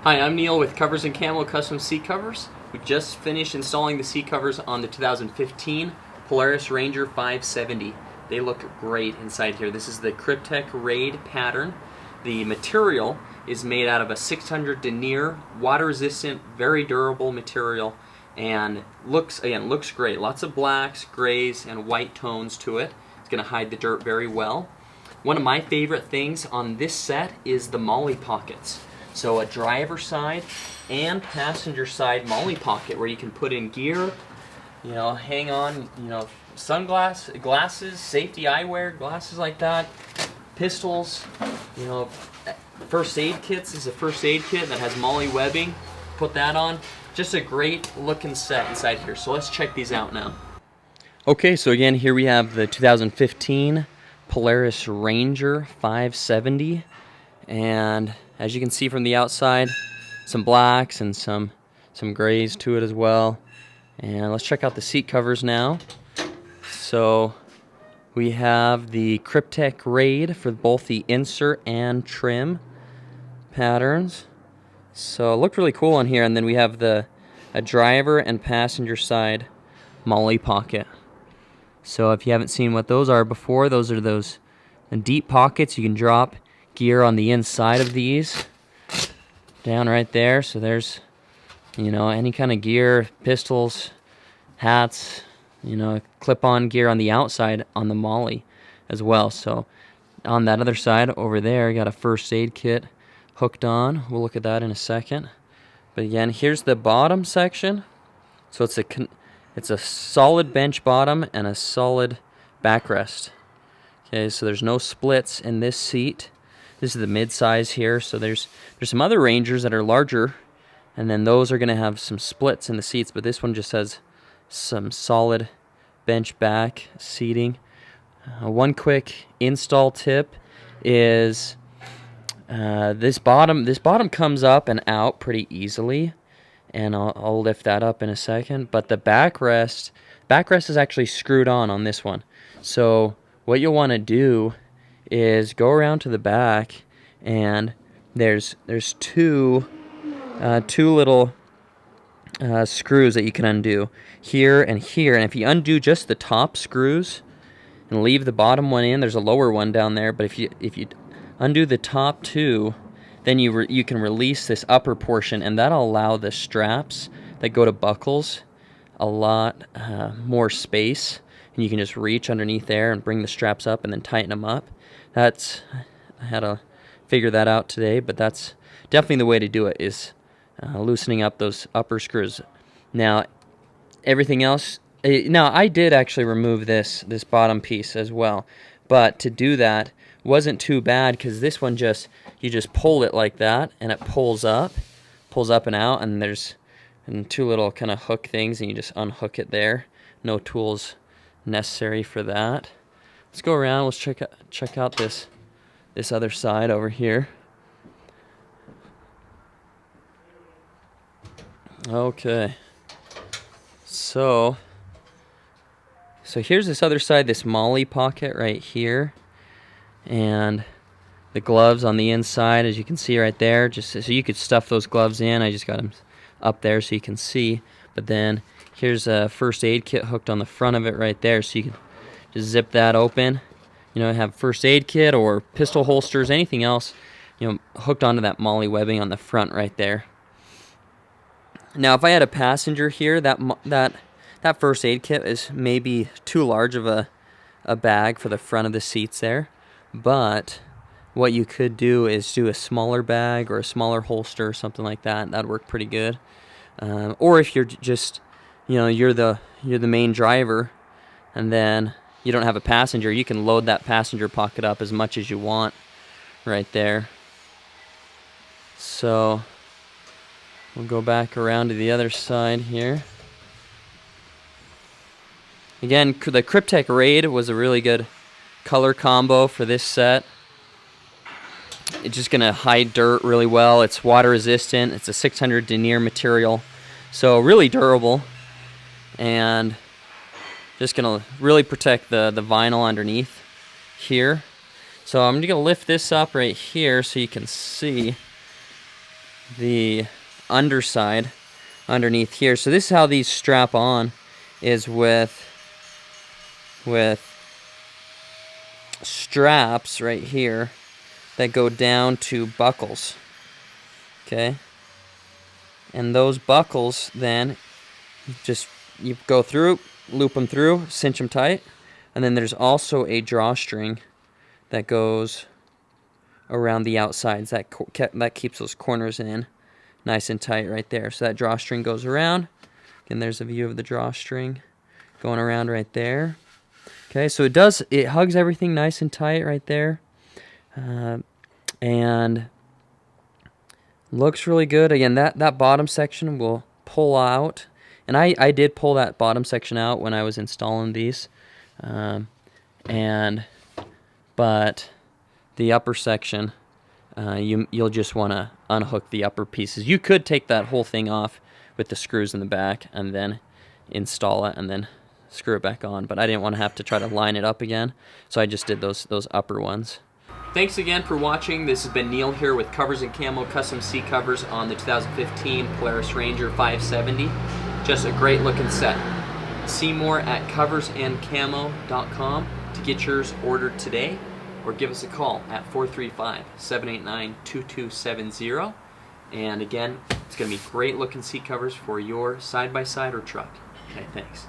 Hi, I'm Neil with Covers and Camo Custom Seat Covers. We just finished installing the seat covers on the 2015 Polaris Ranger 570. They look great inside here. This is the Kryptek Raid pattern. The material is made out of a 600 denier, water-resistant, very durable material, and looks great. Lots of blacks, grays, and white tones to it. It's going to hide the dirt very well. One of my favorite things on this set is the molly pockets. So a driver side and passenger side molly pocket where you can put in gear, hang on, glasses, safety eyewear, glasses like that, pistols, first aid kits. This is a first aid kit that has molly webbing. Put that on. Just a great looking set inside here. So let's check these out now. Okay, so again, here we have the 2015 Polaris Ranger 570, and as you can see from the outside, some blacks and some grays to it as well. And let's check out the seat covers now. So we have the Kryptek Raid for both the insert and trim patterns. So it looked really cool on here. And then we have a driver and passenger side molly pocket. So if you haven't seen what those are before, those are those deep pockets. You can drop gear on the inside of these down right there. So there's any kind of gear, pistols, hats, clip-on gear on the outside on the molly as well. So on that other side over there, you got a first aid kit hooked on. We'll look at that in a second. But again, here's the bottom section. So it's a solid bench bottom and a solid backrest. Okay, so there's no splits in this seat. This is the mid-size here, so there's some other Rangers that are larger, and then those are going to have some splits in the seats, but this one just has some solid bench back seating. One quick install tip is this bottom comes up and out pretty easily, and I'll lift that up in a second, but the backrest is actually screwed on this one. So what you'll want to do is go around to the back, and there's two little screws that you can undo here and here. And if you undo just the top screws and leave the bottom one in, there's a lower one down there. But if you undo the top two, then you can release this upper portion, and that'll allow the straps that go to buckles a lot more space. And you can just reach underneath there and bring the straps up and then tighten them up. I had to figure that out today, but that's definitely the way to do it, is loosening up those upper screws. Now, everything else, I did actually remove this bottom piece as well, but to do that wasn't too bad, because this one you just pull it like that, and it pulls up and out, and there's two little kind of hook things, and you just unhook it there. No tools necessary for that. Let's go around. Let's check out this other side over here. Okay. So here's this other side, this molly pocket right here, and the gloves on the inside, as you can see right there. Just so you could stuff those gloves in. I just got them up there so you can see. But then here's a first aid kit hooked on the front of it right there, so you can just zip that open. Have first aid kit or pistol holsters, anything else, hooked onto that molly webbing on the front right there. Now, if I had a passenger here, that first aid kit is maybe too large of a bag for the front of the seats there. But what you could do is do a smaller bag or a smaller holster or something like that. That'd work pretty good. Or if you're just, you're the main driver, and then you don't have a passenger, you can load that passenger pocket up as much as you want right there. So we'll go back around to the other side here. Again, the Kryptek Raid was a really good color combo for this set. It's just going to hide dirt really well. It's water resistant. It's a 600 denier material, so really durable, and just going to really protect the vinyl underneath here. So I'm going to lift this up right here so you can see. the underside underneath here. So this is how these strap on, is with straps right here that go down to buckles. Okay, and those buckles then you go through, loop them through, cinch them tight, and then there's also a drawstring that goes around the outsides that keeps those corners in nice and tight right there. So that drawstring goes around, and there's a view of the drawstring going around right there. Okay, so it hugs everything nice and tight right there, and looks really good. Again, that bottom section will pull out, and I did pull that bottom section out when I was installing these, but the upper section, you'll just want to unhook the upper pieces. You could take that whole thing off with the screws in the back and then install it and then screw it back on, but I didn't want to have to try to line it up again, so I just did those upper ones. Thanks again for watching. This has been Neil here with Covers and Camo custom seat covers on the 2015 Polaris Ranger 570. Just a great looking set. See more at coversandcamo.com to get yours ordered today, or give us a call at 435-789-2270. And again, it's going to be great looking seat covers for your side-by-side or truck. Okay, thanks.